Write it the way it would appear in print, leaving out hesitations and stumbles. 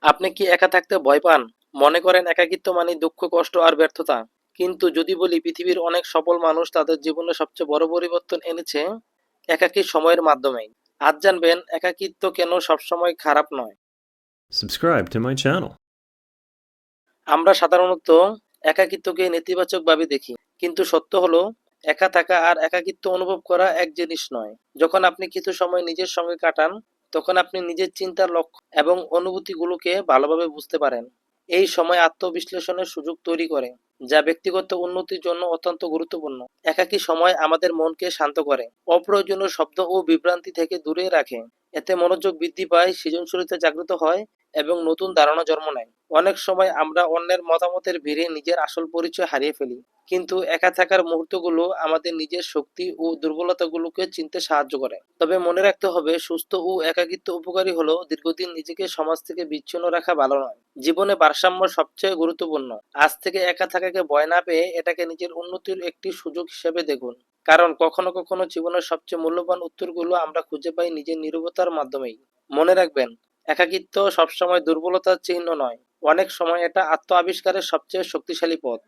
আপনি কি একা থাকতে ভয় পান? মনে করেন একাকিত্ব মানে দুঃখ, কষ্ট আর ব্যর্থতা। কিন্তু যদি বলি পৃথিবীর অনেক সফল মানুষ তাদের জীবনে সবচেয়ে বড় পরিবর্তন এনেছে একাকী সময়ের মাধ্যমেই। আজ জানবেন একাকিত্ব কেন সবসময় খারাপ নয়। Subscribe to my channel. আমরা সাধারণত একাকিত্বকে নেতিবাচকভাবে দেখি, কিন্তু সত্য হলো একা থাকা আর একাকিত্ব অনুভব করা এক জিনিস নয়। যখন আপনি কিছু সময় নিজের সঙ্গে কাটান, তখন আপনি নিজের চিন্তার লক্ষ্য এবং অনুভূতিগুলোকে ভালোভাবে বুঝতে পারেন। এই সময় আত্মবিশ্লেষণের সুযোগ তৈরি করে, যা ব্যক্তিগত উন্নতির জন্য অত্যন্ত গুরুত্বপূর্ণ। একাকী সময় আমাদের মনকে শান্ত করে, অপ্রয়োজনীয় শব্দ ও বিভ্রান্তি থেকে দূরে রাখে। এতে মনোযোগ বৃদ্ধি পায়, সৃজনশীলতা জাগ্রত হয় এবং নতুন ধারণা জন্ম নেয়। অনেক সময় আমরা অন্যের মতামতের ভিড়ে নিজের আসল পরিচয় হারিয়ে ফেলি, কিন্তু একা থাকার মুহূর্তগুলো আমাদের নিজের শক্তি ও দুর্বলতাগুলোকে চিনতে সাহায্য করে। তবে মনে রাখতে হবে, সুস্থ ও একাকিত্ব উপকারী হলেও দীর্ঘদিন নিজেকে সমাজ থেকে বিচ্ছিন্ন রাখা ভালো নয়। জীবনে ভারসাম্য সবচেয়ে গুরুত্বপূর্ণ। আজ থেকে একা থাকাকে ভয় না পেয়ে এটাকে নিজের উন্নতির একটি সুযোগ হিসেবে দেখুন। কারণ কখনো কখনো জীবনের সবচেয়ে মূল্যবান উত্তরগুলো আমরা খুঁজে পাই নিজের নীরবতার মাধ্যমেই। মনে রাখবেন, একাকিত্ব সবসময় দুর্বলতার চিহ্ন নয়, অনেক সময় এটা আত্ম আবিষ্কারের সবচেয়ে শক্তিশালী পথ।